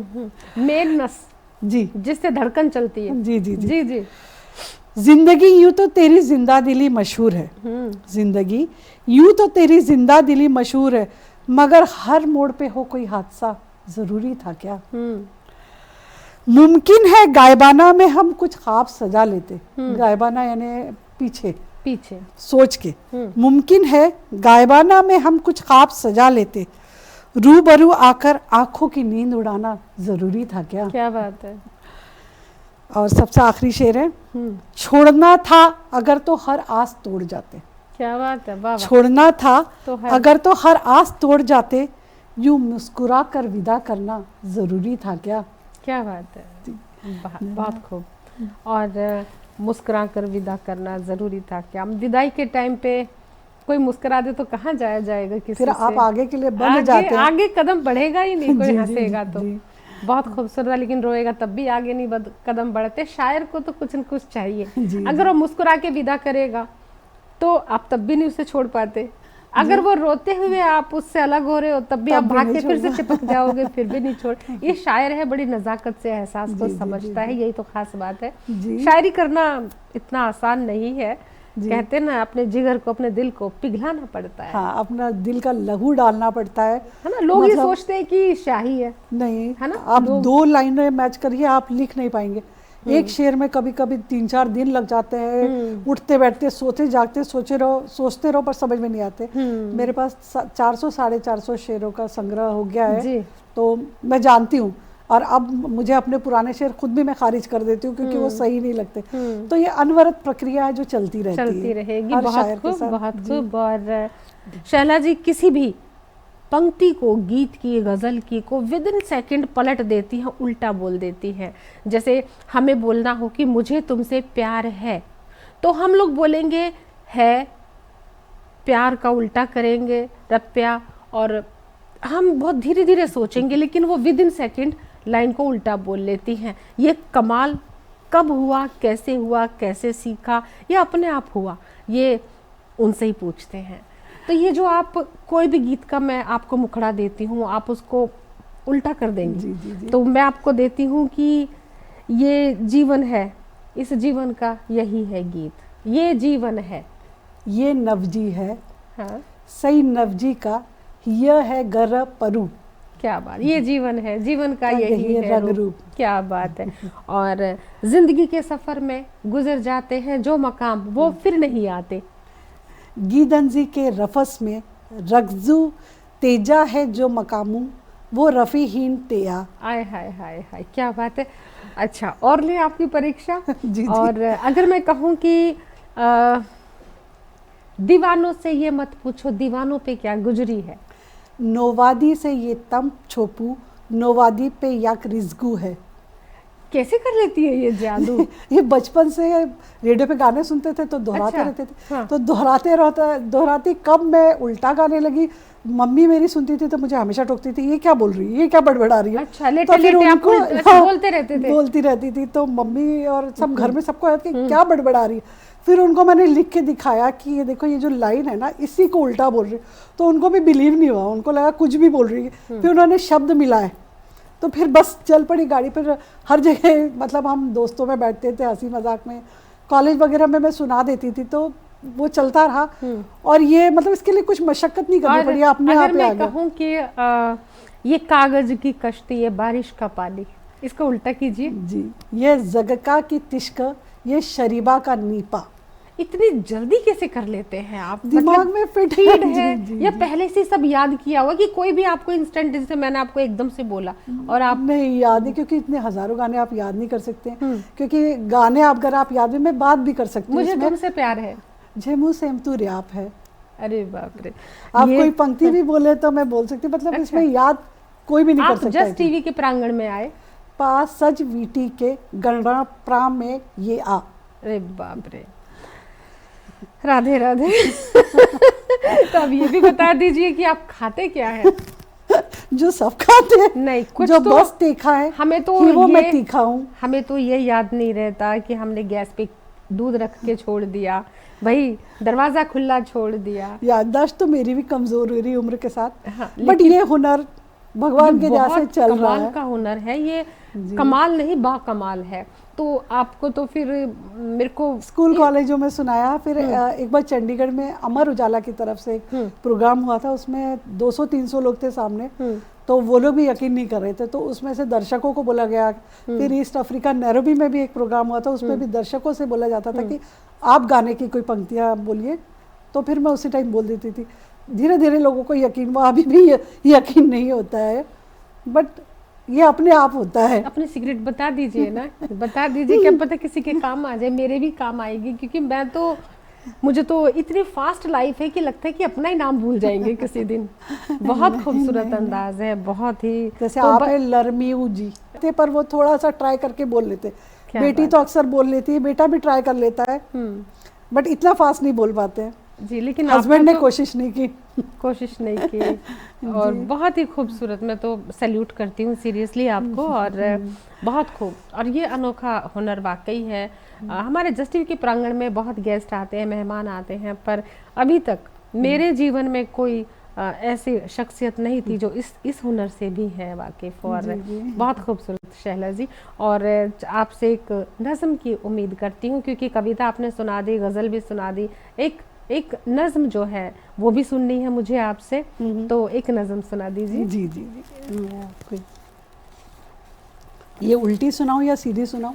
मेन नस जी, जिससे धड़कन चलती है। जी जी जी, जी, जी। जिंदगी यूं तो तेरी जिंदा दिली मशहूर है, जिंदगी यूं तो तेरी जिंदा दिली मशहूर है, मगर हर मोड़ पे हो कोई हादसा जरूरी था क्या। मुमकिन है गायबाना में हम कुछ ख्वाब सजा लेते, गायबाना यानी पीछे पीछे सोच के, मुमकिन है गायबाना में हम कुछ ख्वाब सजा लेते, रूबरू आकर आंखों की नींद उड़ाना जरूरी था क्या। क्या बात है। और सबसे आखिरी शेर है, छोड़ना था अगर तो हर आस तोड़ जाते। क्या बात है, वाह। छोड़ना था तो अगर तो हर आस तोड़ जाते, यूं मुस्कुरा कर विदा करना जरूरी था क्या। क्या बात है, बहुत खूब। और मुस्कुरा कर विदा करना जरूरी था क्या। विदाई के टाइम पे कोई मुस्कुरा दे तो कहाँ जाया जाएगा किसी फिर से। आप आगे के लिए बन जाते हैं, आगे कदम बढ़ेगा ही नहीं। कोई हंसेगा तो बहुत खूबसूरत है, लेकिन रोएगा तब भी आगे नहीं कदम बढ़ते। शायर को तो कुछ न कुछ चाहिए। अगर वो मुस्कुरा के विदा करेगा तो आप तब भी नहीं उसे छोड़ पाते। अगर वो रोते हुए आप उससे अलग हो रहे हो तब भी आप भाग के फिर से चिपक जाओगे, फिर भी नहीं छोड़। ये शायर है, बड़ी नजाकत से एहसास को समझता है, यही तो खास बात है। शायरी करना इतना आसान नहीं है। कहते ना, अपने जिगर को, अपने दिल को पिघलाना पड़ता है। हाँ, अपना दिल का लहू डालना पड़ता है ना। लोग ये सोचते हैं कि शाही है, नहीं है ना। आप 2 लाइनें मैच करिए, आप लिख नहीं पाएंगे। एक शेर में कभी कभी 3-4 दिन लग जाते हैं, उठते बैठते सोते जागते सोचते रहो पर समझ में नहीं आते। मेरे पास 400-450 शेरों का संग्रह हो गया है, तो मैं जानती हूँ। और अब मुझे अपने पुराने शेर खुद भी मैं खारिज कर देती हूँ क्योंकि वो सही नहीं लगते। तो ये अनवरत प्रक्रिया है जो चलती रहेगी। बहुत खूब, बहुत खूब। और शैला जी किसी भी पंक्ति को, गीत की, गज़ल की को विदिन सेकंड पलट देती हैं, उल्टा बोल देती हैं। जैसे हमें बोलना हो कि मुझे तुमसे प्यार है, तो हम लोग बोलेंगे है, प्यार का उल्टा करेंगे रप्या, और हम बहुत धीरे धीरे सोचेंगे, लेकिन वो विदिन सेकंड लाइन को उल्टा बोल लेती हैं। ये कमाल कब हुआ, कैसे सीखा, या अपने आप हुआ, ये उनसे ही पूछते हैं। तो ये जो आप कोई भी गीत का मैं आपको मुखड़ा देती हूँ, आप उसको उल्टा कर देंगे। जी। तो मैं आपको देती हूँ कि ये जीवन है, इस जीवन का यही है गीत, ये जीवन है, ये नवजी है। हाँ, सही नवजी का यह है गर परु। क्या बात, ये जीवन है, जीवन का यही है रंग रूप। क्या बात है। और जिंदगी के सफर में गुजर जाते हैं जो मकाम, वो फिर नहीं आते। गीदंजी के रफस में रगजू तेजा है जो मकामू, वो रफ़ीहीन तेया। आय हाय हाय हाय, क्या बात है। अच्छा, और ले आपकी परीक्षा। जी। और अगर मैं कहूँ कि दीवानों से ये मत पूछो, दीवानों पे क्या गुजरी है। नोवादी से ये तम छोपू, नोवादी पे याक रिजगू है। कैसे कर लेती है ये जादू? ये बचपन से रेडियो पे गाने सुनते थे तो दोहराते अच्छा, रहते थे। हाँ। तो दोहराती कब मैं उल्टा गाने लगी। मम्मी मेरी सुनती थी तो मुझे हमेशा टोकती थी, ये क्या बोल रही है, ये क्या बड़बड़ा रही है। अच्छा, लेटे तो फिर लेटे आप उनको अच्छा, बोलते रहते थे? बोलती रहती थी। तो मम्मी और सब घर में सबको आया कि क्या बड़बड़ा रही है। फिर उनको मैंने लिख के दिखाया कि ये देखो, ये जो लाइन है ना, इसी को उल्टा बोल रही है। तो उनको भी बिलीव नहीं हुआ, उनको लगा कुछ भी बोल रही है। फिर उन्होंने शब्द मिलाए, तो फिर बस चल पड़ी गाड़ी पर। हर जगह मतलब हम दोस्तों में बैठते थे, हंसी मजाक में, कॉलेज वगैरह में मैं सुना देती थी, तो वो चलता रहा। और ये मतलब इसके लिए कुछ मशक्कत नहीं करनी पड़ी, अपने आप अगर ही आ मैं गया। कहूँ कि ये कागज की कश्ती, ये बारिश का पानी, इसको उल्टा कीजिए। जी, ये जगका की तिश्क, ये शरीबा का नीपा। इतनी जल्दी कैसे कर लेते हैं आप? दिमाग में फिट फीड है। है जी, जी, या जी। पहले से सब याद किया हुआ कि कोई भी आपको इंस्टेंट, जैसे मैंने आपको एकदम से बोला और आप नहीं याद नहीं, क्योंकि इतने हजारों गाने आप याद नहीं कर सकते। क्योंकि गाने आप अगर आप याद में, मैं बात भी कर सकती हूँ मुझे इसमें। तुमसे प्यार है। झेमू सेम तू रैप है। अरे बाप रे, आप ये कोई पंक्ति भी बोले तो मैं बोल सकती हूँ। मतलब अच्छा। इसमें याद कोई भी नहीं कर आप सकता जस्ट है। टीवी के प्रांगण में आए। पास सज वीटी के गणना प्राम में ये आ। अरे बाप रे, राधे राधे। तो अब ये भी बता दीजिए कि आप खाते क्या है? जो सब खाते हैं, नहीं, कुछ जो तो बस तीखा है, हमें तो कि वो मैं ये तीखा हूँ। हमें तो ये याद नहीं रहता कि हमने गैस पे दूध रख के छोड़ दिया, भाई दरवाजा खुला छोड़ दिया। याददाश्त तो मेरी भी कमजोर हो रही है उम्र के साथ। हाँ, बट ये हुनर भगवान के दया से बहुत चल रहा कमाल है। का हुनर है ये, जी। कमाल नहीं बा कमाल है। तो आपको तो फिर मेरे को स्कूल कॉलेजों में सुनाया। फिर एक बार चंडीगढ़ में अमर उजाला की तरफ से एक प्रोग्राम हुआ था, उसमें 200-300 लोग थे सामने। तो वो लोग भी यकीन नहीं कर रहे थे, तो उसमें से दर्शकों को बोला गया। फिर ईस्ट अफ्रीका नैरोबी में भी एक प्रोग्राम हुआ था, उसमें भी दर्शकों से बोला जाता था कि आप गाने की कोई पंक्तियाँ बोलिए। तो फिर मैं उसी टाइम बोल देती थी। धीरे धीरे लोगों को यकीन हुआ, अभी भी यकीन नहीं होता है, बट ये अपने आप होता है। अपनी सीक्रेट बता दीजिए ना, बता दीजिए, क्या पता किसी के काम आ जाए, मेरे भी काम आएगी। क्योंकि मुझे तो इतनी फास्ट लाइफ है कि लगता है कि अपना ही नाम भूल जाएंगे किसी दिन। बहुत खूबसूरत अंदाज है, बहुत ही। जैसे तो आप है लरमियू जी, पर वो थोड़ा सा ट्राई करके बोल लेते। बेटी तो अक्सर बोल लेती है, बेटा भी ट्राई कर लेता है, बट इतना फास्ट नहीं बोल पाते हैं जी। लेकिन हस्बैंड ने तो कोशिश नहीं की। कोशिश नहीं की। और बहुत ही खूबसूरत, मैं तो सैल्यूट करती हूँ सीरियसली आपको। और बहुत खूब, और ये अनोखा हुनर वाकई है। हमारे जस्ट टीवी के प्रांगण में बहुत गेस्ट आते हैं, मेहमान आते हैं, पर अभी तक मेरे जीवन में कोई ऐसी शख्सियत नहीं थी जो इस हुनर से भी है वाकिफ। और बहुत खूबसूरत शहला जी। और आपसे एक नज़म की उम्मीद करती हूँ, क्योंकि कविता आपने सुना दी, गज़ल भी सुना दी, एक नज़म जो है वो भी सुननी है मुझे आपसे। तो एक नज़म सुना दीजिए। जी जी जी। ये उल्टी सुनाऊं या सीधी सुनाऊं?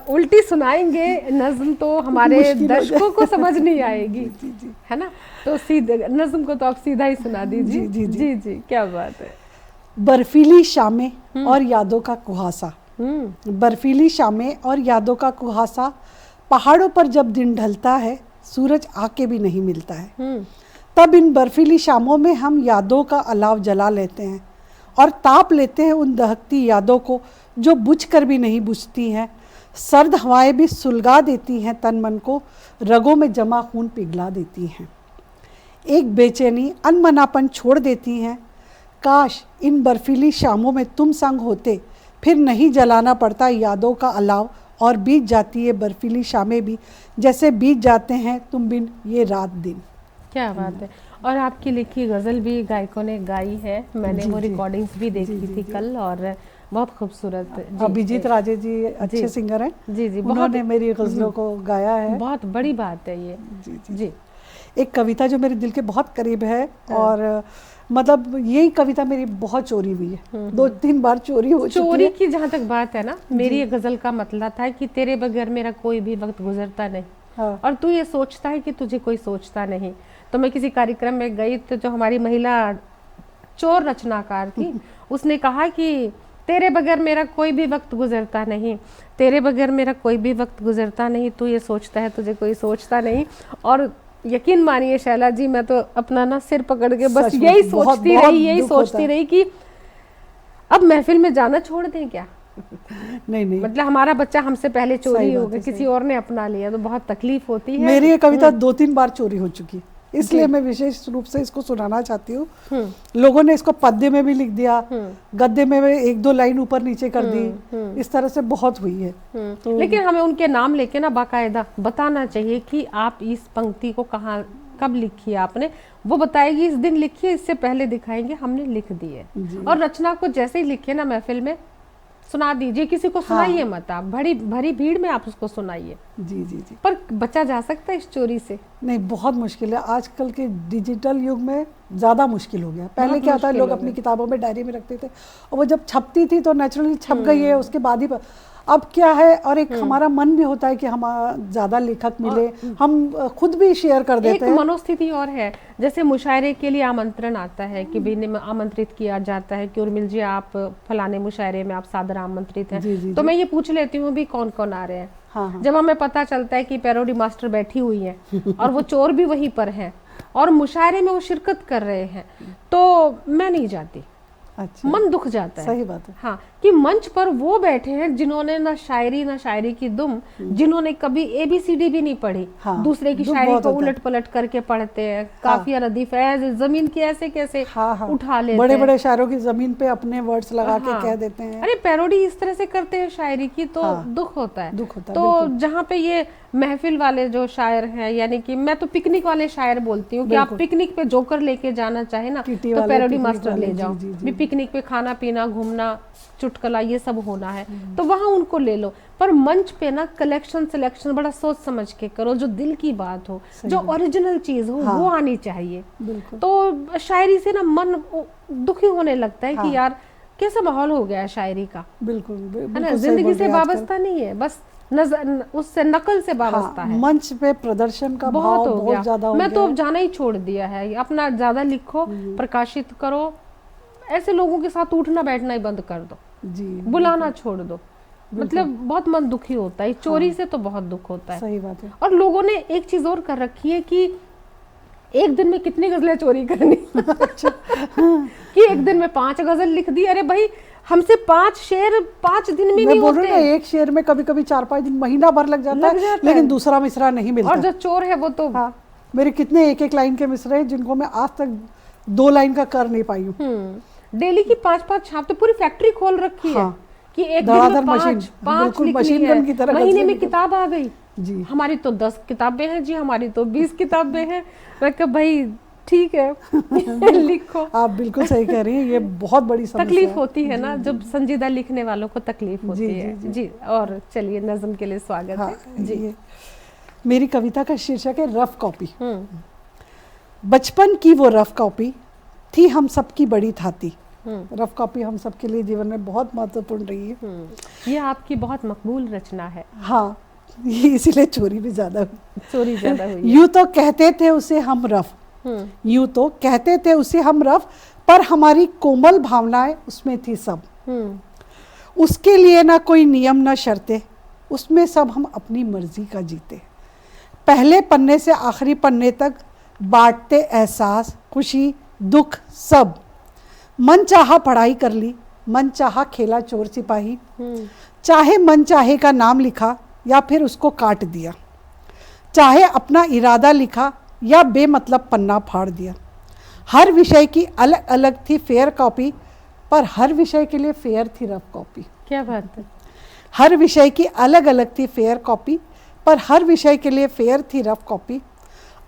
उल्टी सुनाएंगे, नज़म तो हमारे दर्शकों को समझ नहीं आएगी। जी जी। है ना? तो सीधे नज़म को तो आप सीधा ही सुना दीजिए। जी, जी, जी जी, क्या बात है। बर्फीली शामें और यादों का कुहासा। बर्फीली शामें और यादों का कुहासा, पहाड़ों पर जब दिन ढलता है सूरज आके भी नहीं मिलता है। तब इन बर्फीली शामों में हम यादों का अलाव जला लेते हैं और ताप लेते हैं उन दहकती यादों को जो बुझ कर भी नहीं बुझती हैं। सर्द हवाएं भी सुलगा देती हैं तन मन को, रगों में जमा खून पिघला देती हैं। एक बेचैनी अनमनापन छोड़ देती हैं। काश इन बर्फीली शामों में तुम संग होते, फिर नहीं जलाना पड़ता यादों का अलाव, और बीत जाती है बर्फीली शामें भी जैसे बीत जाते हैं तुम बिन ये रात दिन। क्या बात है। और आपकी लिखी गज़ल भी गायकों ने गाई है, मैंने वो रिकॉर्डिंग्स भी देखी थी कल, और बहुत खूबसूरत। अभिजीत राजे जी अच्छे सिंगर हैं। जी जी, उन्होंने मेरी गज़लों को गाया है। बहुत बड़ी बात है ये। जी जी जी। एक कविता जो मेरे दिल के बहुत करीब है, और मतलब यही कविता मेरी बहुत चोरी हुई है, 2-3 बार चोरी हो चुकी है। चोरी की जहाँ तक बात है ना, मेरी ये गज़ल का मतलब था कि तेरे बगैर मेरा कोई भी वक्त गुजरता नहीं। हाँ। और तू ये सोचता है कि तुझे कोई सोचता नहीं। तो मैं किसी कार्यक्रम में गई, तो जो हमारी महिला चोर रचनाकार थी उसने कहा कि तेरे बगैर मेरा कोई भी वक्त गुजरता नहीं, तेरे बगैर मेरा कोई भी वक्त गुजरता नहीं, तू ये सोचता है तुझे कोई सोचता नहीं। और यकीन मानिए शैला जी, मैं तो अपना ना सिर पकड़ के बस सच में यही बहुत- सोचती बहुत रही, यही दुख होता सोचती है। रही कि अब महफिल में जाना छोड़ दें क्या। नहीं नहीं, मतलब हमारा बच्चा हमसे पहले चोरी सही हो बात गया, है, किसी सही। और ने अपना लिया, तो बहुत तकलीफ होती है। मेरी ये कविता 2-3 बार चोरी हो चुकी है, इसलिए जी। मैं विशेष रूप से इसको सुनाना चाहती हूँ। हम्म, लोगों ने इसको पद्य में भी लिख दिया, हम्म, गद्य में भी 1-2 लाइन ऊपर नीचे कर दी, हम्म, इस तरह से बहुत हुई है। तो लेकिन हमें उनके नाम लेके ना बाकायदा बताना चाहिए कि आप इस पंक्ति को कहाँ कब लिखी है आपने, वो बताएगी इस दिन लिखी है, इससे पहले दिखाएंगे हमने लिख दी है। जी। और रचना को जैसे ही लिखे ना महफिल में सुना दीजिए, किसी को सुनाइए मत, आप भरी भीड़ में आप उसको सुनाइए। जी जी जी, पर बचा जा सकता है इस चोरी से? नहीं बहुत मुश्किल है, आजकल के डिजिटल युग में ज़्यादा मुश्किल हो गया। पहले बहुत क्या होता है, मुश्किल लोग हो अपनी गया। किताबों में डायरी में रखते थे और वो जब छपती थी तो नेचुरली छप गई है, उसके बाद ही अब क्या है, और एक हमारा मन भी होता है कि हम ज़्यादा लेखक मिले, हम खुद भी शेयर कर एक देते हैं। मनोस्थिति और है, जैसे मुशायरे के लिए आमंत्रण आता है कि भी आमंत्रित किया जाता है कि उर्मिल जी आप फलाने मुशायरे में आप सादर आमंत्रित हैं, जी, जी, तो जी। मैं ये पूछ लेती हूँ भी कौन कौन आ रहे हैं। हाँ हाँ, जब हमें पता चलता है कि पैरोडी मास्टर बैठी हुई है और वो चोर भी वहीं पर हैं और मुशायरे में वो शिरकत कर रहे हैं, तो मैं नहीं जाती, अच्छा, मन दुख जाता है। सही बात है। हाँ, कि मंच पर वो बैठे हैं जिन्होंने ना शायरी की दुम, जिन्होंने कभी ABCD भी नहीं पढ़ी, हाँ, दूसरे की दुख शायरी बहुत को होता है। उलट पलट करके पढ़ते हैं, काफिया रदी फैज जमीन की ऐसे कैसे हाँ हाँ, उठा लेते बड़े हैं। बड़े शायरों की जमीन पे अपने वर्ड्स लगा के हाँ। कह देते हैं। अरे पैरोडी इस तरह से करते हैं शायरी की, तो हाँ, दुख होता है। दुख होता है, तो बिल्कुल। जहाँ पे ये महफिल वाले जो शायर हैं, यानी कि मैं तो पिकनिक वाले शायर बोलती हूँ कि आप बिल्कुल। पिकनिक पे जोकर लेके जाना चाहे ना, किटी तो वाले, पैरोडी पिकनिक मास्टर वाले, ले जी, जाओ जी, जी, भी, जी। पिकनिक पे खाना पीना घूमना चुटकुला ये सब होना है, तो वहाँ उनको ले लो। पर मंच पे ना कलेक्शन सिलेक्शन बड़ा सोच समझ के करो, जो दिल की बात हो, जो ओरिजिनल चीज हो, हाँ। वो आनी चाहिए। बिल्कुल। तो शायरी से ना मन दुखी होने लगता है हाँ। कि यार कैसा माहौल हो गया है शायरी का, बिल्कुल है ना। बिल्कुल सही जिंदगी बोल से रही हैं आजकल। वाबस्ता नहीं है, बस नजर उससे नकल से वाबस्ता हाँ, है। मंच पे प्रदर्शन का बहुत भाव हो बहुत गया, ज्यादा हो मैं गया तो है। अब जाना ही छोड़ दिया है। अपना ज्यादा लिखो, प्रकाशित करो, ऐसे लोगों के साथ उठना बैठना ही बंद कर दो, जी, बुलाना छोड़ दो। मतलब बहुत मन दुखी होता है, चोरी से तो बहुत दुख होता है। सही बात है। और लोगों ने एक चीज और कर रखी है कि एक दिन में कितनी गजलें चोरी करनी कि एक दिन में 5 गजल लिख दी। अरे भाई, हमसे 5 शेर 5 दिन में मैं नहीं बोल रही होते। हूँ ना, एक शेर में कभी कभी 4-5 दिन, महीना भर लग जाता लग है, जाता लेकिन है। दूसरा मिसरा नहीं मिलता। और जो चोर है वो तो हाँ, मेरे कितने एक लाइन के मिसरे हैं जिनको मैं आज तक 2 लाइन का कर नहीं पाई हूँ। डेली की 5-5 छाप, तो पूरी फैक्ट्री खोल रखी है हाँ। कि एक दिन धड़ाधड़ में मशीन, 5 बिल्कुल लिखनी मशीन है। गन की तरह महीने गजलें में लिखो। किताब आ गई जी, हमारी तो 10 किताबें हैं जी, हमारी तो 20 किताबें हैं। मैं कहा भाई ठीक है लिखो। आप बिल्कुल सही कह रही हैं, ये बहुत बड़ी समस्या तकलीफ होती है ना, जब संजीदा लिखने वालों को तकलीफ होती जी, है जी, जी। और चलिए, नज़्म के लिए स्वागत हाँ, है जी। ये मेरी कविता का शीर्षक है रफ कॉपी। बचपन की वो रफ कॉपी थी हम सबकी बड़ी थाती। रफ कॉपी हम सबके लिए जीवन में बहुत महत्वपूर्ण रही है। ये आपकी बहुत मकबूल रचना है। हाँ, ये इसीलिए चोरी भी ज्यादा हुई। चोरी ज्यादा हुई है। यूं तो कहते थे उसे हम रफ, यूं तो कहते थे उसे हम रफ, पर हमारी कोमल भावनाएं उसमें थी सब। उसके लिए ना कोई नियम ना शर्तें, उसमें सब हम अपनी मर्जी का जीते। पहले पन्ने से आखिरी पन्ने तक बांटते एहसास, खुशी, दुख सब। मन चाहा पढ़ाई कर ली, मन चाहा खेला चोर सिपाही, चाहे मन चाहे का नाम लिखा या फिर उसको काट दिया, चाहे अपना इरादा लिखा या बेमतलब पन्ना फाड़ दिया। हर विषय की अलग अलग थी फेयर कॉपी, पर हर विषय के लिए फेयर थी रफ कॉपी। क्या बात है। हर विषय की अलग अलग थी फेयर कॉपी, पर हर विषय के लिए फेयर थी रफ कॉपी।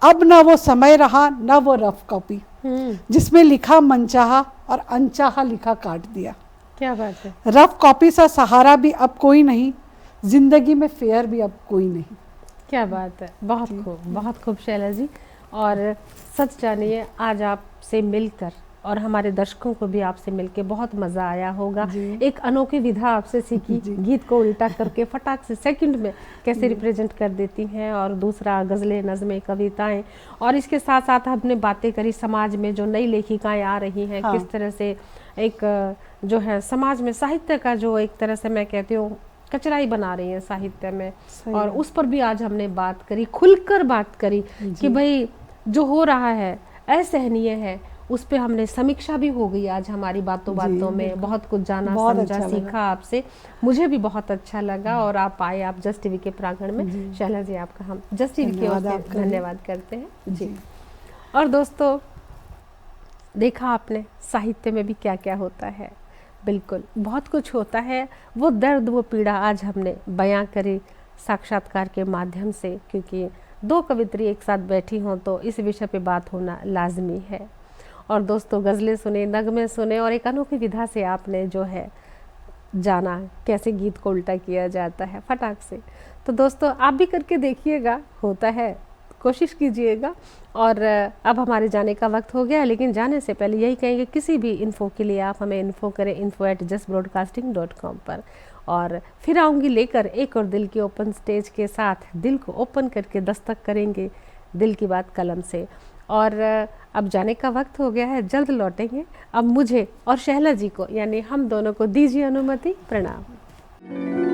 अब ना वो समय रहा ना वो रफ कॉपी, जिसमें लिखा मनचाहा और अनचाहा लिखा काट दिया। क्या बात है। रफ कॉपी सा सहारा भी अब कोई नहीं, जिंदगी में फेयर भी अब कोई नहीं। क्या बात है, बहुत खूब शैला जी। और सच जानिए, आज आपसे मिलकर और हमारे दर्शकों को भी आपसे मिलकर बहुत मज़ा आया होगा। एक अनोखी विधा आपसे सीखी, गीत को उल्टा करके फटाक से सेकंड में कैसे रिप्रेजेंट कर देती हैं, और दूसरा गज़लें, नज़में, कविताएं, और इसके साथ साथ हमने बातें करी समाज में जो नई लेखिकाएं आ रही हैं, किस तरह से एक जो है समाज में साहित्य का जो एक तरह से मैं कहती हूँ कचरा ही बना रही हैं साहित्य में। सही और है। उस पर भी आज हमने बात करी, खुलकर बात करी कि भाई जो हो रहा है असहनीय है, उस पे हमने समीक्षा भी हो गई आज हमारी बातों जी, बातों में, बिल्कुल। बहुत कुछ जाना बहुत समझा अच्छा लगा। सीखा आपसे, मुझे भी बहुत अच्छा लगा। और आप आए, आप जस्ट टीवी के प्रांगण में। जी। शैला जी आपका हम जस्ट टीवी की ओर धन्यवाद से आपका भी। धन्यवाद करते हैं जी। जी। और दोस्तों, देखा आपने साहित्य में भी क्या क्या होता है। बिल्कुल बहुत कुछ होता है। वो दर्द, वो पीड़ा आज हमने बयां करी साक्षात्कार के माध्यम से, क्योंकि दो कवित्री एक साथ बैठी हों तो इस विषय पे बात होना लाजमी है। और दोस्तों, गज़लें सुने, नगमे सुने, और एक अनोखी विधा से आपने जो है जाना कैसे गीत को उल्टा किया जाता है फटाक से। तो दोस्तों, आप भी करके देखिएगा, होता है, कोशिश कीजिएगा। और अब हमारे जाने का वक्त हो गया है, लेकिन जाने से पहले यही कहेंगे, किसी भी इन्फो के लिए आप हमें इन्फो करें info@justbroadcasting.com पर। और फिर आऊँगी लेकर एक और दिल की ओपन स्टेज के साथ। दिल को ओपन करके दस्तक करेंगे दिल की बात कलम से। और अब जाने का वक्त हो गया है, जल्द लौटेंगे। अब मुझे और शैला जी को, यानी हम दोनों को दीजिए अनुमति। प्रणाम।